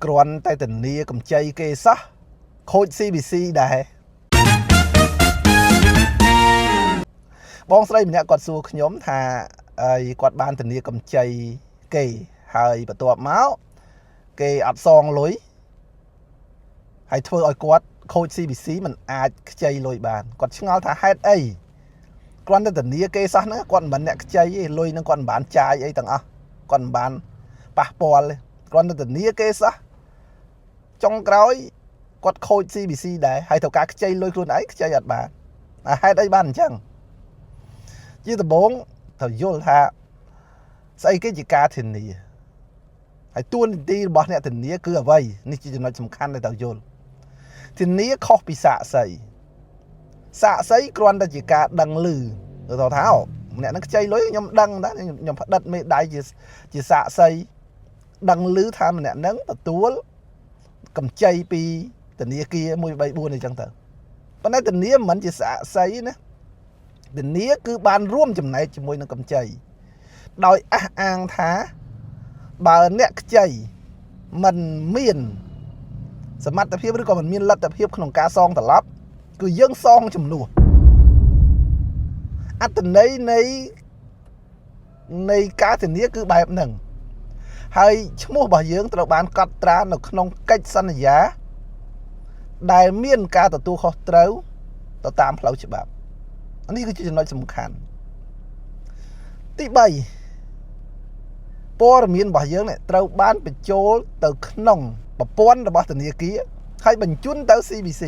គ្រាន់តែធានាកម្ចីគេសោះខូច CBC ដែរបងស្រីម្នាក់គាត់សួរខ្ញុំថាគាត់បានធានាកម្ចីគេហើយបន្ទាប់មកគេអត់សងលុយហើយធ្វើឲ្យគាត់ខូច CBC មិនអាចខ្ចីលុយបានគាត់ឆ្ងល់ថាហេតុអីគ្រាន់តែធានាគេសោះហ្នឹងគាត់មិនមែនអ្នកខ្ចីទេលុយហ្នឹងគាត់មិនបានចាយអីទាំងអស់គាត់មិនបានប៉ះពាល់ទេគ្រាន់តែធានាគេសោះចុងក្រោយគាត់ខូច CBC ដែរហើយត្រូវការខ្ចីលុយខ្លួនឯងខ្ចីអត់បានហេតុអីបានអញ្ចឹងជាដំបូងត្រូវយល់ថាស្អីគេជាការធានាហើយតួនាទីរបស់អ្នកធានាគឺអ្វីនេះជាចំណុចសំខាន់ដែលត្រូវយល់ធានាខុសពីសាក្សីគ្រាន់តែជាការដឹងឮទៅថាអ្នកនឹងខ្ចីលុយខ្ញុំដឹងដែរខ្ញុំផ្ដិតមេដៃជាសាក្សីដឹងឮថាម្នាក់នឹងទទួលកម្ចីពីធនាគារ134អីចឹងទៅប៉ុន្តែធនាមិនមែនជាសាក្សីណាធនាគឺបានរួមចំណែកជាមួយនឹងកម្ចីដោយអះអាងថាបើអ្នកខ្ចីមិនមានសមត្ថភាពឬក៏មិនមានលទ្ធភាពក្នុងការសងត្រឡប់គឺយើងសងចំនួនអត្ថន័យនៃការធានាគឺបែបហ្នឹងហើយឈ្មោះរបស់យើងត្រូវបានកត់ត្រានៅក្នុងកិច្ចសន្យាដែលមានការទទួលខុសត្រូវទៅតាមផ្លូវច្បាប់នេះគឺជាចំណុចសំខាន់ទី3ព័ត៌មានរបស់យើងត្រូវបានបញ្ចូលទៅក្នុងប្រព័ន្ធរបស់ធនាគារហើយបញ្ជូនទៅ CBC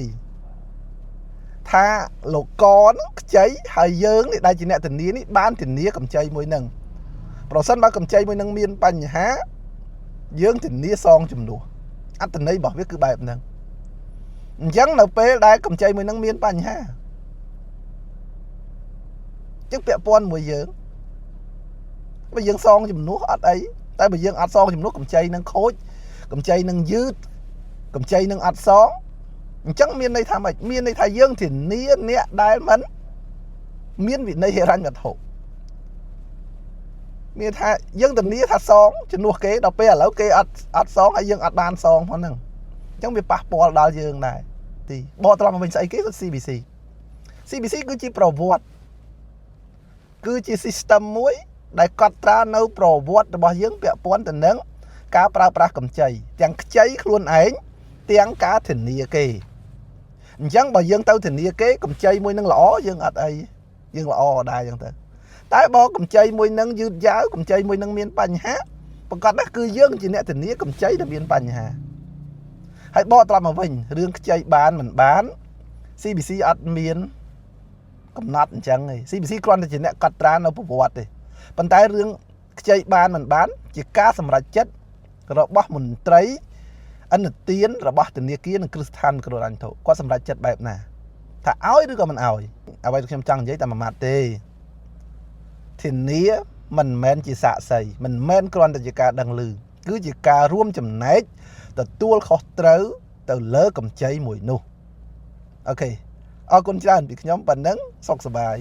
ថាលោកកនឹងខ្ចីហើយយើងនេះដែលជាអ្នកធានានេះបានធានាកម្ចីមួយនឹងប្រសិនបើកម្ចីមួយនឹងមានបញ្ហាយើងធានាសងចំនួនអត្ថន័យរបស់វាគឺបែបហ្នឹងអញ្ចឹងនៅពេលដែលកម្ចីមួយនឹងមានបញ្ហាចឹងពាក់ព័ន្ធមួយយើងបើយើងសងចំនួនអត់អីតែបើយើងអត់សងចំនួនកម្ចីនឹងខូចកម្ចីនឹងយឺតកម្ចីនឹងអត់សងអញ្ចឹងមានន័យថាម៉េចមានន័យថាយើងធានាអ្នកដែលមិនមានវិន័យហិរញ្ញវត្ថុមានថាយើងធានាថាសងជំនួសគេដល់ពេលឥឡូវគេអត់សងហើយយើងអត់បានសងផងហ្នឹងអញ្ចឹងវាប៉ះពាល់ដល់យើងដែរទីបកត្រឡប់មកវិញស្អីគេគឺ CBC គឺជាប្រវត្តិគឺជា system មួយដែលកត់ត្រានៅប្រវត្តិរបស់យើងពាក់ព័ន្ធទៅនឹងការប្រើប្រាស់កម្ចីទាំងខ្ចីខ្លួនឯងទាំងការធានាគេអញ្ចឹងបើយើងទៅធានាគេកម្ចីមួយនឹងល្អយើងអត់អីយើងល្អដែរអញ្ចឹងទៅតែបើកម្ចីមួយនឹងយឺតយ៉ាវកម្ចីមួយនឹងមានបញ្ហាប្រកាសណាស់គឺយើងជាអ្នកធានាកម្ចីដែលមានបញ្ហាហើយបកត្រឡប់មកវិញរឿងខ្ចីបានមិនបាន CBC អត់មានកំណត់អញ្ចឹងទេ CBC គ្រាន់តែជាអ្នកកត់ត្រានៅប្រវត្តិទេប៉ុន្តែរឿងខ្ចីបានមិនបានជាការសម្រេចចិត្តរបស់មន្ត្រីឥណទានរបស់ធនាគារនិងគ្រឹះស្ថានគ្រោះអញ្ញធុគាត់សម្រេចចិត្តបែបណាថាឲ្យឬក៏មិនឲ្យអ្វីដែលខ្ញុំចង់និយាយតែមួយម៉ាត់ទេធានាមិនមែនជាសាក្សីមិនមែនគ្រាន់តែជាការដឹងឮគឺជាការរួមចំណែកទទួលខុសត្រូវទៅលើកម្ចីមួយនោះអូខេអរគុណច្រើនពីខ្ញុំប៉ុណ្ណឹងសុខសប្បាយ